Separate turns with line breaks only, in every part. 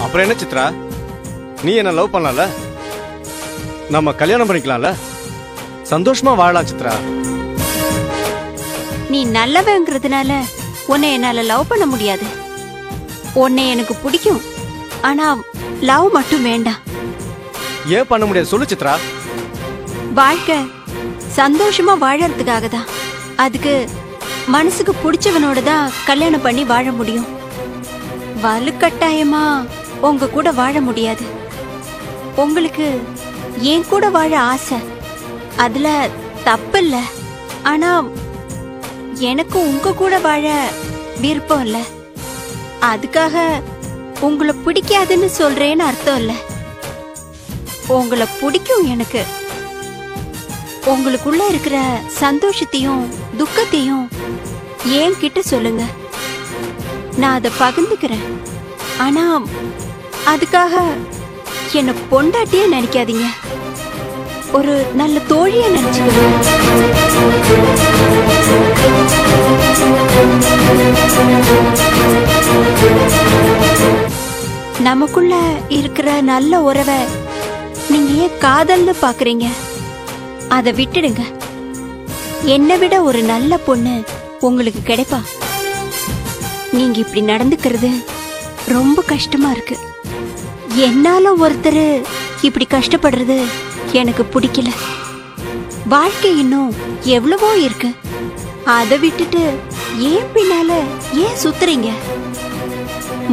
அப்புறம் என்ன சித்ரா, நீ என்ன லவ் பண்ணல, நம்ம கல்யாணம் பண்ணிக்கலாம்ல, சந்தோஷமா வாழலாம் சித்ரா.
நீ நல்லவங்கிறதுனால உன்னை என்னால லவ் பண்ண முடியாது. உன்னை எனக்கு பிடிக்கும், ஆனா லவ் மட்டும் வேண்டாம்.
ஏன் பண்ண முடியாது சொல்லு சித்ரா.
வாழ்க்கை சந்தோஷமா வாழறதுக்காக தான். அதுக்கு மனசுக்கு பிடிச்சவனோட தான் கல்யாணம் பண்ணி வாழ முடியும். வலுக்கட்டாயமா உங்க கூட வாழ முடியாது. உங்களுக்கு என் கூட வாழ ஆசை, அதுல தப்பில்ல. ஆனா எனக்கு உங்க கூட வாழ விருப்பம் இல்ல. அதுக்காக உங்களை பிடிக்காதுன்னு சொல்றேன்னு அர்த்தம் இல்ல. உங்களை பிடிக்கும் எனக்கு. உங்களுக்குள்ள இருக்கிற சந்தோஷத்தையும் துக்கத்தையும் என்கிட்ட சொல்லுங்க, நான் அதை பகிர்ந்துக்கிறேன். ஆனா அதுக்காக என்ன பொண்டாட்டியே நினைக்காதீங்க, ஒரு நல்ல தோழிய நினைச்சுக்கணும். நமக்குள்ள இருக்கிற நல்ல உறவை நீங்க ஏன் காதல்னு பாக்குறீங்க? அதை விட்டுடுங்க. என்னை விட ஒரு நல்ல பொண்ணு உங்களுக்கு கிடைப்பா. நீங்க இப்படி நடந்துக்கிறது ரொம்ப கஷ்டமா இருக்கு. என்னால ஒருத்தர் இப்படி கஷ்டப்படுறது எனக்கு பிடிக்கல. வாழ்க்கை இன்னும் எவ்வளவோ இருக்கு. அதை விட்டுட்டு ஏன் பின்னால ஏன் சுத்துறீங்க?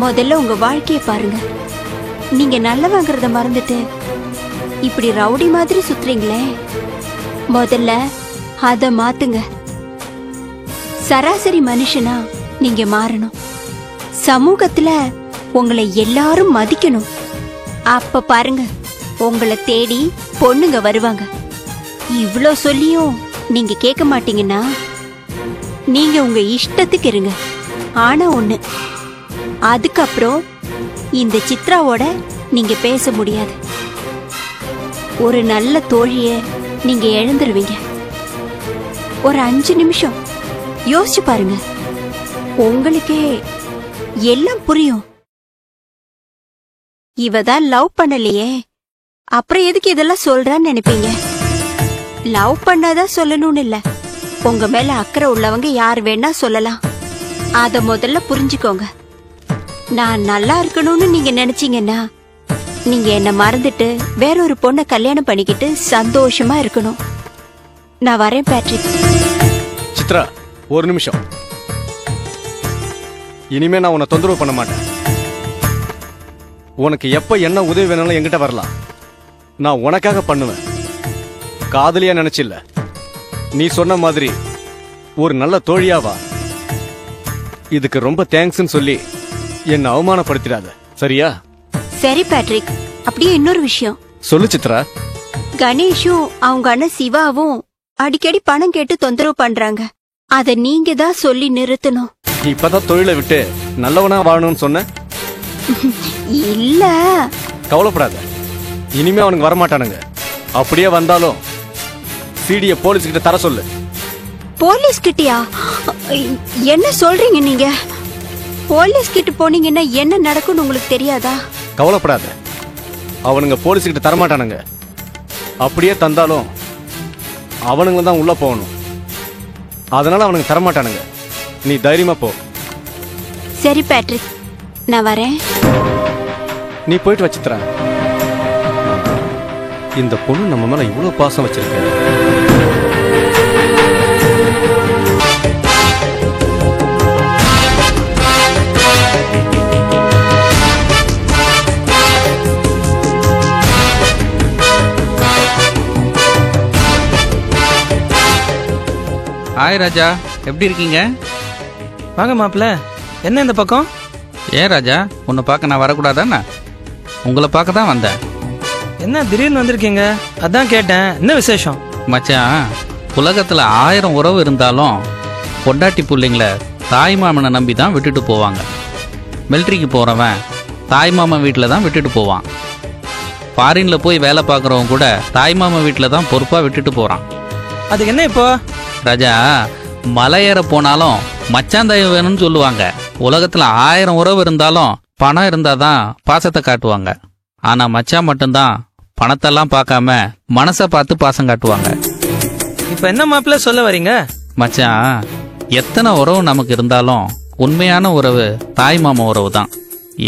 முதல்ல உங்க வாழ்க்கைய பாருங்க. நீங்க நல்லவங்கிறத மறந்துட்டு இப்படி ரவுடி மாதிரி சுத்துறீங்களே, முதல்ல அத மாத்துங்க. சராசரி மனுஷனா நீங்க மாறணும். சமூகத்துல உங்களை எல்லாரும் மதிக்கணும். அப்ப பாருங்க, உங்களை தேடி பொண்ணுங்க வருவாங்க. இவ்ளோ சொல்லியும் நீங்க கேட்க மாட்டீங்கன்னா நீங்க உங்க இஷ்டத்துக்கு இருங்க. ஆனா ஒண்ணு, அதுக்கப்புறம் இந்த சித்ராவோட நீங்க பேச முடியாது. ஒரு நல்ல தோழிய நீங்க எழுந்துருவீங்க. ஒரு 5 நிமிஷம் யோசிச்சு பாருங்க, உங்களுக்கே எல்லாம் புரியும். இவதான் லவ் பண்ணலையே, அப்புறம் எதுக்கு இதெல்லாம் சொல்றான்னு நினைப்பீங்க. லவ் பண்ணாதான் சொல்லணும்னு இல்ல. உங்க மேல அக்கறை உள்ளவங்க யார் வேணா சொல்லலாம். அத முதல்ல புரிஞ்சுக்கோங்க. நான் நல்லா இருக்கணும்னு நீங்க நினைச்சீங்கன்னா நீங்க என்ன மறந்துட்டு வேற ஒரு பொண்ணை கல்யாணம் பண்ணிக்கிட்டு சந்தோஷமா இருக்கணும். நான் வரேன் பேட்ரிக்.
சித்ரா, ஒரு நிமிஷம். இனிமே நான் உன்னை தொந்தரவு பண்ண மாட்டேன். உனக்கு எப்ப என்ன உதவி வேணாலும் என்கிட்ட வரலாம். நான் உனக்காக பண்ணுவேன். காதலியா நினைச்சில்ல, நீ சொன்ன மாதிரி ஒரு நல்ல தோழியாவா. இதுக்கு ரொம்ப தேங்க்ஸ்ன்னு சொல்லி என்ன அவமானப்படுத்திடாத, சரியா?
சரி பேட்ரிக். அப்படியே இன்னொரு விஷயம்
சொல்லு சித்ரா.
கணேஷும் அவங்க அண்ணன் சிவாவும் அடிக்கடி பணம் கேட்டு தொந்தரவு பண்றாங்க. அத நீங்க தான் சொல்லி நிறுத்தணும்.
இப்பதான் தொழிலை விட்டு நல்லவனா வாழணும்னு சொன்ன.
இல்ல,
கவலைப்படாத. இனிமே அவனுக்கு வரமாட்டானுங்க. அப்படியே வந்தாலும் சிடிய போலீஸ் கிட்ட தர சொல்லு.
போலீஸ் கிட்டயா? என்ன சொல்றீங்க நீங்க? போலீஸ் கிட்ட போனீங்கன்னா என்ன நடக்கும்னு உங்களுக்கு தெரியாதா?
கவலைப்படாத, அவனுங்க போலீஸ் கிட்ட தரமாட்டானுங்க. அப்படியே தந்தாலும் அவனுங்க தான் உள்ள போகணும். அதனால அவனுங்க தரமாட்டானுங்க. நீ தைரியமா போ.
சரி பேட்ரிக், நான் வரேன்.
நீ போயிட்டு வச்சித்ரா. இந்த பொண்ணு நம்ம மேல இவ்வளவு பாசம் வச்சிருக்க.
ஹாய் ராஜா, எப்படி இருக்கீங்க?
வாங்க மாப்பிள்ள. என்ன இந்த பக்கம்?
ஏன் ராஜா, உன்னை பார்க்க நான் வரக்கூடாதாண்ணா? உங்களை பார்க்க தான் வந்தேன்.
என்ன திடீர்னு வந்திருக்கீங்க? அதான் கேட்டேன், என்ன விசேஷம்?
மச்சான், உலகத்தில் 1000 உறவு இருந்தாலும் பொண்டாட்டி பிள்ளைங்களை தாய் மாமனை நம்பி தான் விட்டுட்டு போவாங்க. மிலிட்ரிக்கு போகிறவன் தாய் மாமன் வீட்டில் தான் விட்டுட்டு போவான். ஃபாரினில் போய் வேலை பார்க்குறவங்க கூட தாய் மாமன் வீட்டில் தான் பொறுப்பாக விட்டுட்டு போகிறான்.
அதுக்கு என்ன இப்போ?
ராஜா, மலை ஏற போனாலும் மச்சான் தயவு வேணும்னு சொல்லுவாங்க. உலகத்தில் 1000 உறவு இருந்தாலும் பணம் இருந்தாதான் பாசத்தை காட்டுவாங்க. ஆனா மச்சான் மட்டும்தான் பணத்தெல்லாம் பார்க்காம மனசை பார்த்து பாசம் காட்டுவாங்க.
இப்ப என்ன மாப்பிள்ள சொல்ல வரீங்க?
மச்சான், எத்தனை உறவு நமக்கு இருந்தாலும் உண்மையான உறவு தாய் மாமா உறவு தான்.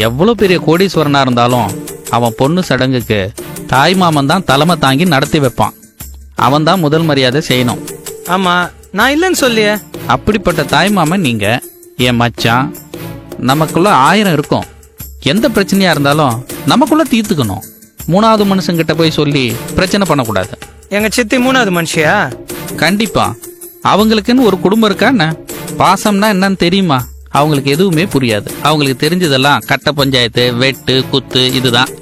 எவ்வளவு பெரிய கோடீஸ்வரனா இருந்தாலும் அவன் பொண்ணு சடங்குக்கு தாய் மாமன் தான் தலைமை தாங்கி நடத்தி வைப்பான். அவன் தான் முதல் மரியாதை செய்யணும்.
ஆமா, நான் இல்லைன்னு சொல்லியே.
அப்படிப்பட்ட தாய் மாமன் நீங்க. என் மச்சான், நமக்குள்ள 1000 இருக்கும். எந்த பிரச்சனையா இருந்தாலும் நமக்குள்ள தீர்த்துக்கணும். 3வது மனுஷங்கிட்ட போய் சொல்லி பிரச்சனை பண்ணக்கூடாது.
எங்க சித்தி 3வது மனுஷியா?
கண்டிப்பா. அவங்களுக்குன்னு ஒரு குடும்பம் இருக்கா என்ன? பாசம்னா என்னன்னு தெரியுமா? அவங்களுக்கு எதுவுமே புரியாது. அவங்களுக்கு தெரிஞ்சதெல்லாம் கட்ட பஞ்சாயத்து, வெட்டு, குத்து, இதுதான்.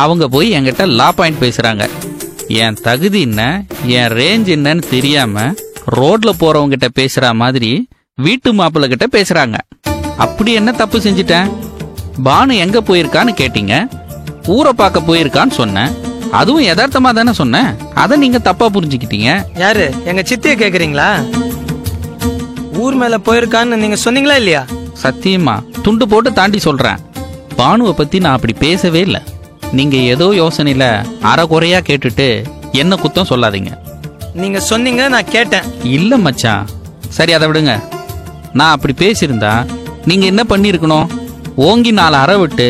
அவங்க போய் என்கிட்ட லா பாயிண்ட் பேசுறாங்க. என் தகுதி என்ன, என் ரேஞ்ச் என்னன்னு தெரியாம ரோட்ல போறவங்க கிட்ட பேசுற மாதிரி வீட்டு மாப்பிள்ள கிட்ட பேசுறாங்க. அப்படி என்ன தப்பு செஞ்சுட்டேன்? பானு எங்க போயிருக்கான்னு கேட்டீங்க. ஊரை பார்க்க போயிருக்கான்னு சொன்னேன். அதுவும் யதார்த்தமா தானே சொன்னேன். அதை நீங்க தப்பா புரிஞ்சுக்கிட்டீங்க.
யாரு? எங்க சித்திய கேக்குறீங்களா? ஊர் மேல போயிருக்கான்னு நீங்க சொன்னீங்களா இல்லையா?
சத்தியமா துண்டு போட்டு தாண்டி சொல்றேன். பானுவை பத்தி நான் அப்படி பேசவே இல்லை. நீங்க ஏதோ யோசனையில அரைகுறையா கேட்டுட்டு என்ன குத்தம் சொல்லாதீங்க.
நீங்க சொன்னீங்க, நான் கேட்டேன்.
இல்ல மச்சான், சரி அதை விடுங்க. நான் அப்படி பேசியிருந்தா நீங்க என்ன பண்ணிருக்கணும்? ஓங்கி 4 அறை விட்டு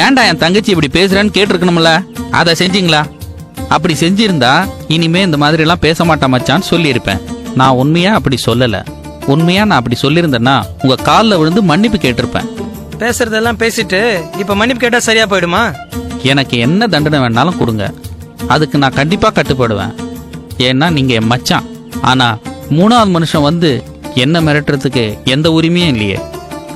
ஏன்டா என் தங்கச்சி இப்படி பேசுறேன்னு கேட்டிருக்கணும்ல. அதை செஞ்சீங்களா? அப்படி செஞ்சிருந்தா இனிமே இந்த மாதிரி எல்லாம் பேச மாட்டேன் மச்சான்னு சொல்லியிருப்பேன். நான் உண்மையா அப்படி சொல்லல. உண்மையா நான் அப்படி சொல்லியிருந்தேன்னா உங்க காலில் விழுந்து மன்னிப்பு கேட்டிருப்பேன்.
பேசுறதெல்லாம் பேசிட்டு இப்ப மன்னிப்பு கேட்டா சரியா போயிடுமா?
எனக்கு என்ன தண்டனை வேணாலும் கொடுங்க, அதுக்கு நான் கண்டிப்பா கட்டுப்படுவேன். ஏன்னா நீங்க என் மச்சான். ஆனா 3வது மனுஷன் வந்து என்ன மிரட்டுறதுக்கு எந்த உரிமையும் இல்லையே.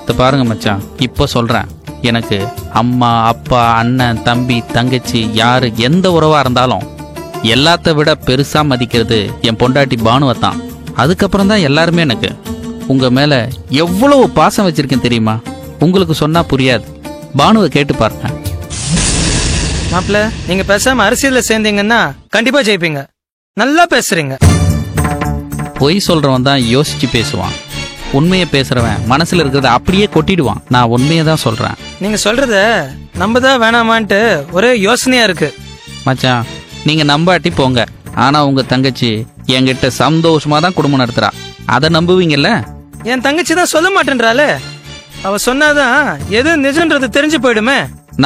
இத பாருங்க மச்சான், இப்ப சொல்றேன். எனக்கு அம்மா, அப்பா, அண்ணன், தம்பி, தங்கச்சி, யாரு எந்த உறவா இருந்தாலும் எல்லாத்த விட பெருசா மதிக்கிறது என் பொண்டாட்டி பானுவை தான். அதுக்கப்புறம் தான் எல்லாருமே. எனக்கு உங்க மேல எவ்வளவு பாசம் வச்சிருக்கேன் தெரியுமா? உங்களுக்கு சொன்னா புரியாது. பானுவை கேட்டு பாருங்க.
மாப்பிள்ள, நீங்க பேசாம அரசியல்ல சேர்ந்தீங்கன்னா கண்டிப்பா ஜெயிப்பீங்க. நல்லா பேசுறீங்க.
பொய் சொல்றவன் தான் யோசிச்சு பேசுவான். உண்மையை பேசுறவன் மனசுல இருக்கிறத அப்படியே கொட்டிடுவான். நான் உண்மையை தான் சொல்றேன்.
நீங்க சொல்றத நம்பதான் வேணாமான்ட்டு ஒரே யோசனையா இருக்கு.
மச்சான், நீங்க நம்பாட்டி போங்க. ஆனா உங்க தங்கச்சி என்கிட்ட சந்தோஷமா தான் குடும்பம் நடத்துறா. அதை நம்புவீங்கல்ல?
என் தங்கச்சி தான் சொல்ல மாட்டேன்றாளே. அவ சொன்னாதான் எது நிஜம்ன்றது தெரிஞ்சு போயிடுமே.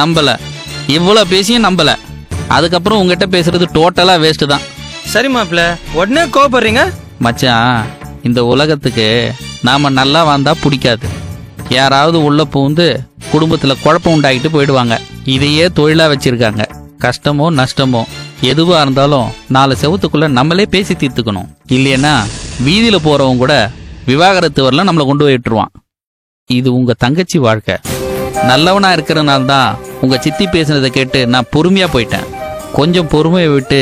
நம்பல. இவ்வளவு பேசியும் நம்பல. அதுக்கப்புறம் உங்ககிட்ட பேசுறது டோட்டலா வேஸ்ட் தான்.
சரி மாப்பிள்ள, உடனே கோபப்படுறீங்க.
மச்சான், இந்த உலகத்துக்கு நாம நல்லா வாழ்ந்தா பிடிக்காது. யாராவது உள்ள பூந்து குடும்பத்துல குழப்பம் உண்டாகிட்டு போயிடுவாங்க. இதையே தொழிலா வச்சிருக்காங்க. கஷ்டமோ நஷ்டமோ எதுவா இருந்தாலும் 4 செவத்துக்குள்ள நம்மளே பேசி தீர்த்துக்கணும். இல்லைன்னா வீதியில போறவங்க கூட விவாகரத்து வரல நம்மளை கொண்டு போய் விட்டுருவான். இது உங்க தங்கச்சி வாழ்க்கை. நல்லவனா இருக்கிறனால தான் உங்க சித்தி பேசுனதை கேட்டு நான் பொறுமையா போயிட்டேன். கொஞ்சம் பொறுமையை விட்டு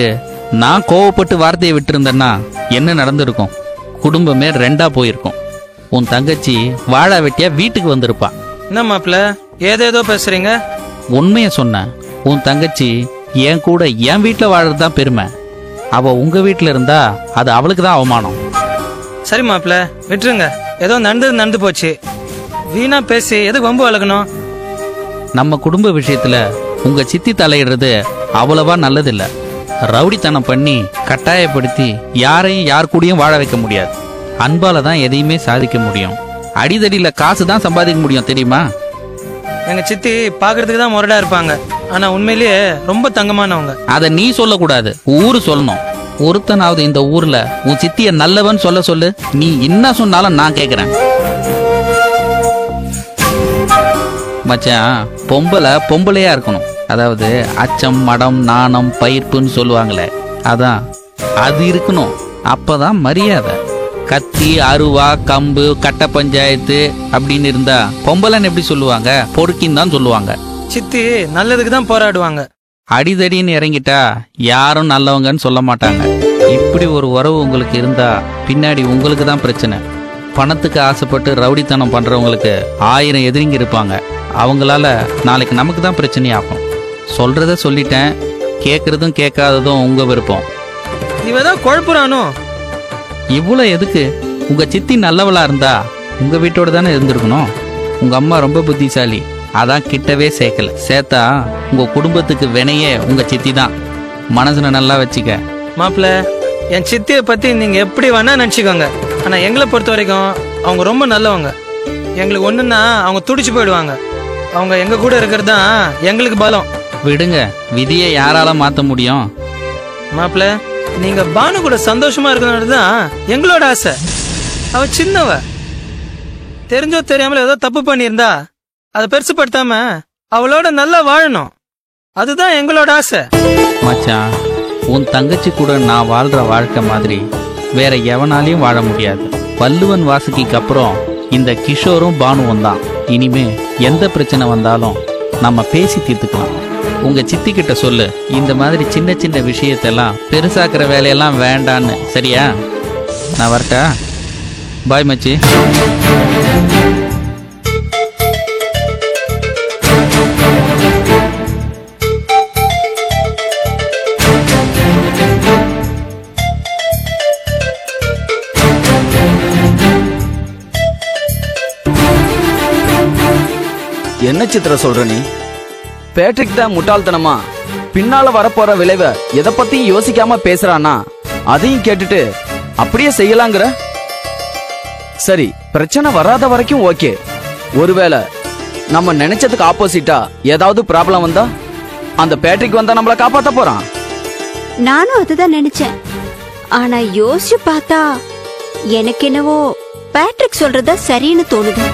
நான் கோவப்பட்டு வார்த்தையை விட்டுருந்தேன்னா என்ன நடந்திருக்கும்? குடும்பமே 2ஆ போயிருக்கும். உன் தங்கச்சி வாழா வெட்டியா வீட்டுக்கு வந்திருப்பா.
என்ன மாப்பிள்ள, ஏதேதோ பேசுறீங்க?
உண்மைய சொன்ன. உன் தங்கச்சி என் கூட என் வீட்டுல வாழறதுதான் பெருமை. அவ உங்க வீட்டுல இருந்தா அது அவளுக்கு தான் அவமானம்.
சரி மாப்பிள்ள, விட்டுருங்க. ஏதோ நடந்து போச்சு. வீணா பேசி எதுக்கு வம்பு வளர்க்கணும்?
நம்ம குடும்ப விஷயத்துல உங்க சித்தி தலையிடுறது அவ்வளவா நல்லதில்ல. ரவுடித்தனம் பண்ணி கட்டாயப்படுத்தி யாரையும் யார் கூடயும் வாழ வைக்க முடியாது. அன்பால தான் எதையுமே சாதிக்க முடியும். அடிதடியில காசு தான் சம்பாதிக்க முடியும், தெரியுமா?
எங்க சித்தி பாக்குறதுக்கு தான் முரடா இருப்பாங்க. ஆனா உண்மையிலேயே ரொம்ப தங்கமானவங்க.
அத நீ சொல்லக்கூடாது, ஊரு சொல்லணும். ஒருத்தனாவது இந்த ஊர்ல உன் சித்திய நல்லவன் சொல்ல சொல்லு. நீ என்ன சொன்னாலும் நான் கேக்குறேன். மச்சான், பொம்பளையா இருக்கணும். அதாவது அச்சம், மடம், நாணம், பயிர்ப்புன்னு சொல்லுவாங்களே, அதான் அது இருக்கணும். அப்பதான் மரியாதை. கத்தி, அருவா, கம்பு, கட்ட பஞ்சாயத்து அப்படின்னு இருந்தா பொம்பளைன்னு எப்படி சொல்லுவாங்க? பொறுக்கின்னு தான் சொல்லுவாங்க.
சித்தி நல்லதுக்கு தான் போராடுவாங்க.
அடிதடின்னு இறங்கிட்டா யாரும் நல்லவங்கன்னு சொல்ல மாட்டாங்க. இப்படி ஒரு உறவு உங்களுக்கு இருந்தா பின்னாடி உங்களுக்கு தான் பிரச்சனை. பணத்துக்கு ஆசைப்பட்டு ரவுடித்தனம் பண்றவங்களுக்கு 1000 எதிரிங்க இருப்பாங்க. அவங்களால நாளைக்கு நமக்கு தான் பிரச்சனையாகும். சொல்றத சொல்லிட்டேன். கேட்கறதும் கேட்காததும் உங்க விருப்பம்.
இவதான் குழப்புறானோ?
இவ்வளவு எதுக்கு? உங்க சித்தி நல்லவளா இருந்தா உங்க வீட்டோட தானே இருந்திருக்கணும். உங்க அம்மா ரொம்ப புத்திசாலி. அதான் கிட்டவே சேர்க்கல. சேர்த்தா உங்க குடும்பத்துக்கு வினையே உங்க சித்தி தான். மனசுல நல்லா வச்சுக்க.
மாப்பிள்ள, என் சித்தியை பத்தி நீங்க எப்படி வேணா நினைச்சுக்கோங்க. ஆனா எங்களை பொறுத்த வரைக்கும் அவங்க ரொம்ப நல்லவங்க. எங்களுக்கு ஒண்ணுன்னா அவங்க துடிச்சு போயிடுவாங்க. அவங்க எங்க கூட இருக்கிறது தான் எங்களுக்கு பலம்.
விடுங்க, விதியை யாரால மாத்த முடியும்?
மாப்பிள்ள, நீங்க பானு கூட சந்தோஷமா இருக்கணும் தான் எங்களோட ஆசை. அவ சின்னவ, தெரிஞ்சோ தெரியாமல ஏதோ தப்பு பண்ணியிருந்தா அதை பெருசுப்படுத்தாம அவளோட நல்லா வாழணும். அதுதான் எங்களோட ஆசை.
மச்சான், உன் தங்கச்சி கூட நான் வாழ்ற வாழ்க்கை மாதிரி வேற எவனாலையும் வாழ முடியாது. வள்ளுவன் வாசுகிக்கு அப்புறம் இந்த கிஷோரும் பானுவும் தான். இனிமே எந்த பிரச்சனை வந்தாலும் நம்ம பேசி தீர்த்துக்கலாம். உங்க சித்தி கிட்ட சொல்லு, இந்த மாதிரி சின்ன சின்ன விஷயத்தெல்லாம் பெருசாக்குற வேலையெல்லாம் வேண்டான்னு. சரியா? நான் வரட்டா? பாய் மச்சி.
என்ன சித்திர சொல்ற நீ? பேட்ரிக் தான் முட்டாள்தனமா பின்னால வரப்போற விளைவை எதை பத்தியும் யோசிக்காம பேசுறானா, அதையும் கேட்டுட்டு அப்படியே செய்யலாங்கிற? சரி, பிரச்சனை வராத வரைக்கும் ஓகே. ஒருவேளை நம்ம நினைச்சதுக்கு ஆப்போசிட்டா ஏதாவது ப்ராப்ளம் வந்தா அந்த பேட்ரிக் வந்தா நம்மள காப்பாத்த போறான்.
நானும் அதுதான் நினைச்சேன். ஆனா யோசிச்சு பார்த்தா எனக்கு என்னவோ பேட்ரிக் சொல்றதா சரின்னு தோணுது.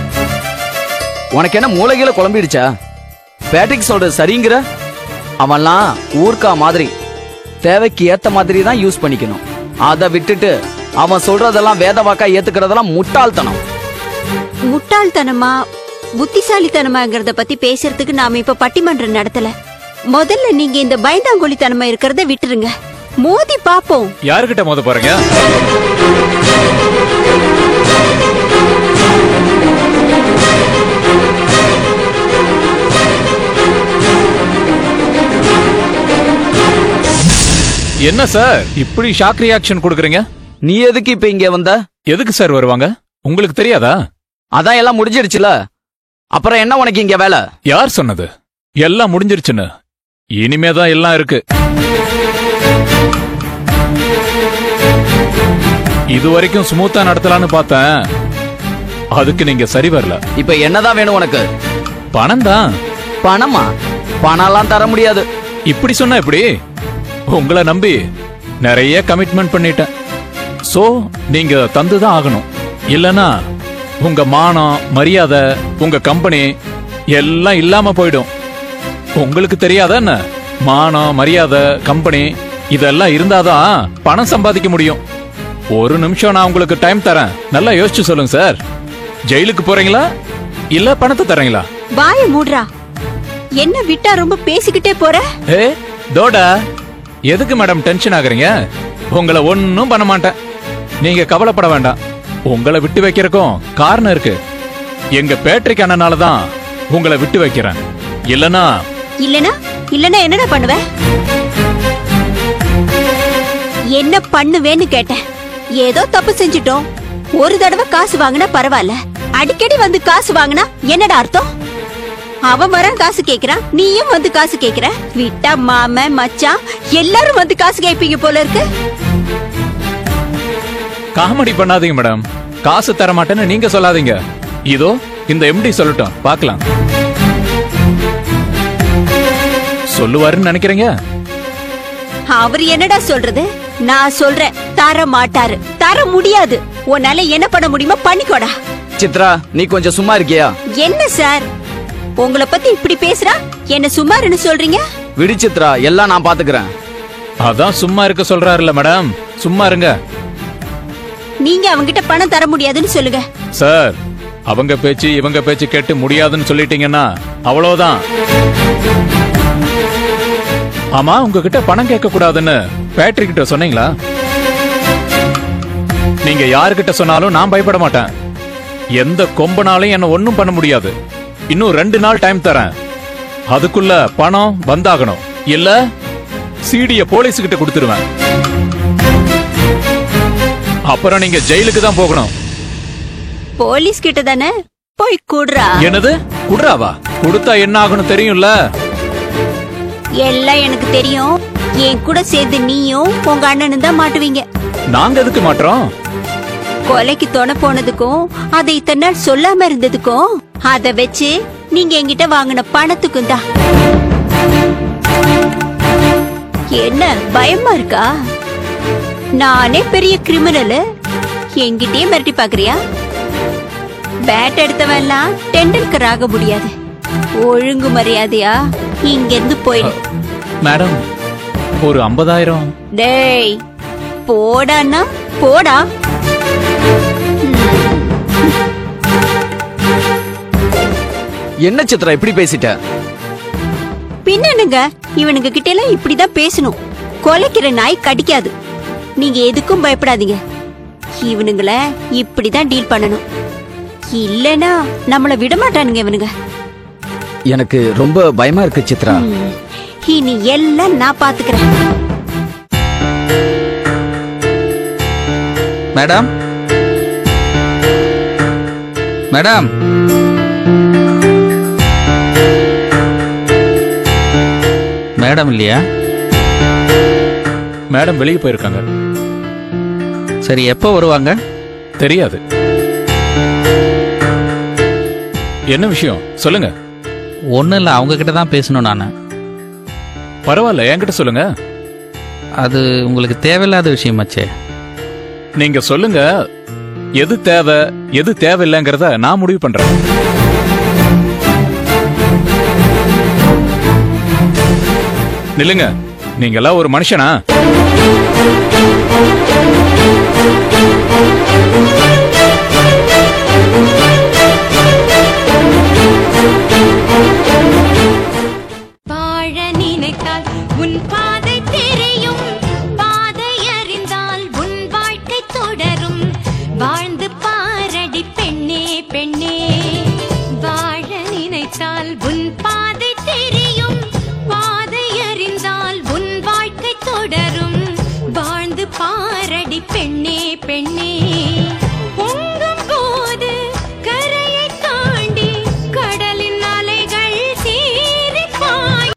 உனக்கு என்ன மூளைகளை குழம்பிடுச்சா? பேட்ரிக் சொல்றது சரிங்கிற? அவன்லாம் ஊர்க்கா மாதிரி தேவைக்கு ஏத்த மாதிரி தான் யூஸ் பண்ணிக்கணும். அதை விட்டுட்டு அவன் சொல்றதெல்லாம் வேத வாக்கா ஏத்துக்கிறதெல்லாம் முட்டாள்தனம்.
முட்டாள்தனமா புத்திசாலித்தனமாங்கிறத பத்தி பேசுறதுக்கு நாம இப்ப பட்டிமன்றம் நடத்தல. முதல்ல நீங்க இந்த பயந்தாங்கொலித்தனமா இருக்கிறத விட்டுருங்க. மோதி பாப்போம்.
யாருக்கிட்ட மோத போறீங்க? என்ன சார் இப்படி ஷாக் ரியாக்ஷன் கொடுக்குறீங்க?
நீ எதுக்கு இப்ப இங்க வந்த?
எதுக்கு சார் வருவாங்க? உங்களுக்கு தெரியாதா?
அதான் எல்லாம் முடிஞ்சிடுச்சுல, அப்புறம் என்ன உனக்கு இங்க வேலை?
யார் சொன்னது எல்லாம் முடிஞ்சிருச்சுன்னு? இனிமேதான் எல்லாம் இருக்கு. இது வரைக்கும் ஸ்மூத்தா நடத்தலான்னு பார்த்தேன். அதுக்கு நீங்க சரி வரல.
இப்ப என்னதான் வேணும் உனக்கு?
பணம் தான்.
பணமா? பணம்லாம் தர முடியாது.
இப்படி சொன்னா எப்படி? உங்களை நம்பி நிறைய கமிட்மெண்ட் பண்ணிட்டேன். சோ நீங்க தந்துதான் ஆகணும். இல்லனா உங்க மானம், மரியாதை, உங்க கம்பெனி எல்லாம் இல்லாம போயிடும். உங்களுக்கு தெரியாதா என்ன? மானம், மரியாதை, கம்பெனி இதெல்லாம் இருந்தாதான் பணம் சம்பாதிக்க முடியும். ஒரு நிமிஷம் நான் உங்களுக்கு டைம் தரேன். நல்லா யோசிச்சு சொல்லுங்க சார். ஜெயிலுக்கு போறீங்களா இல்ல பணத்தை தரீங்களா?
வாய மூடுறா. என்ன விட்டா ரொம்ப பேசிக்கிட்டே போற?
ஏ தோடா, எதுக்கு மேடம் டென்ஷன் ஆகுறீங்க? உங்களை ஒன்னும் பண்ண மாட்டேன். நீங்க கவலைப்பட வேண்டாம். உங்களை விட்டு வைக்கிறக்கும் காரணம் இருக்கு. எங்க பேட்ரிக் அண்ணனாலதான் உங்களை விட்டு வைக்கிறேன். இல்லனா
என்னடா பண்ணுவ? என்ன பண்ணுவேன்னு கேட்டேன். ஏதோ தப்பு செஞ்சிட்டோம். ஒரு தடவை காசு வாங்கினா பரவாயில்ல, அடிக்கடி வந்து காசு வாங்கினா என்னடா அர்த்தம்? அவன் வர காசு கேக்குறான், நீயும் வந்து காசு கேக்குற. விட்டா மாம மச்சான் எல்லாரும் வந்து காசு கேட்பீங்க போல இருக்கு.
காமெடி பண்ணாதீங்க மேடம். காசு தர மாட்டேன்னு நீங்க சொல்லாதீங்க. இதோ இந்த எம்டி சொல்லட்டும், பார்க்கலாம். சொல்லுவாருன்னு நினைக்கிறீங்க?
அவர் என்னடா சொல்றது? நான் சொல்றேன், தர மாட்டாரு, தர முடியாது. உன்னால என்ன பண்ண முடியுமோ பண்ணிக்கோடா.
சித்ரா, நீ கொஞ்சம் சும்மா இருக்கியா?
என்ன சார், உங்களை பத்தி இப்படி பேசுறா, என்ன சும்மாருன்னு சொல்றீங்க?
விடு சித்ரா, எல்லாம் நான் பாத்துக்கிறேன்.
அதான் சும்மா இருக்க சொல்றாருல்ல மேடம், சும்மா இருங்க.
நீங்க அவங்கிட்ட பணம் தர முடியாதுன்னு சொல்லுங்க.
சார், அவங்க பேச்சு இவங்க பேச்சு கேட்டு முடியாதுன்னு சொல்லிட்டீங்கன்னா அவ்வளவுதான். ஆமா, உங்ககிட்ட பணம் கேட்க கூடாதுன்னு பேட்ரிக் கிட்ட சொன்னீங்களா? நீங்க யாருக்கிட்ட சொன்னாலும் நான் பயப்பட மாட்டேன். எந்த கொம்பனாலும் என்ன ஒண்ணும் பண்ண முடியாது. இன்னும் 2 நாள் டைம் தரேன். அதுக்குள்ள பணம் வந்தாகணும். இல்ல சிடிய போலீஸ் கிட்ட கொடுத்துருவேன். அப்புறம் நீங்க ஜெயிலுக்கு தான் போகணும்.
போலீஸ் கிட்ட தானே போய் கூடுறா.
என்னது குடுறாவா? கொடுத்தா என்ன ஆகணும் தெரியும்ல?
எல்லாம் எனக்கு தெரியும். என் கூட சேர்ந்து நீயும் உங்க அண்ணனும் தான் மாட்டுவீங்க.
நாங்க எதுக்கு மாட்டோம்?
கொலைக்கு துணை போனதுக்கும் அதை இத்தனை நாள் சொல்லாம இருந்ததுக்கும் அத வச்சு நீங்க என்கிட்ட வாங்கின பணத்துக்கும் தான். என்ன பயமா இருக்கா? நானே பெரிய கிரிமினல், என்கிட்டயே மிரட்டி பாக்குறியா? பேட் எடுத்தவன் எல்லாம் டெண்டல்கர் ஆக முடியாது. ஒழுங்கு மரியாதையா இங்க இருந்து போயிடு.
மேடம், ஒரு 50,000.
டேய் போடான்னா போடா.
என்ன சித்ரா இப்படி பேசிட்ட?
பின்னனுங்க, இவனுங்க கிட்ட எல்லாம் இப்படிதான் பேசணும். கொலைக்கிற நாய் கடிக்காது. நீங்க எதுக்கும் பயப்படாதீங்க. இவனுங்கள இப்படிதான் டீல் பண்ணணும். இல்லனா நம்மள விட மாட்டானுங்க இவனுங்க.
எனக்கு ரொம்ப பயமா இருக்கு சித்ரா.
இனி எல்லாம் நான் பாத்துக்கிறேன்.
மேடம், மேடம், மேடம் இல்லையா?
மேடம் வெளியே போயிருக்காங்க.
சரி, எப்போ வருவாங்க?
தெரியாது. என்ன விஷயம் சொல்லுங்க.
ஒன்றும் இல்லை, அவங்க கிட்ட தான் பேசணும் நான்.
பரவாயில்ல, என்கிட்ட சொல்லுங்க.
அது உங்களுக்கு தேவையில்லாத விஷயமாச்சே.
நீங்க சொல்லுங்க. எது தேவை எது தேவையில்லைங்கிறத நான் முடிவு பண்றேன். நில்லுங்க, நீங்க எல்லாம் ஒரு மனுஷனா?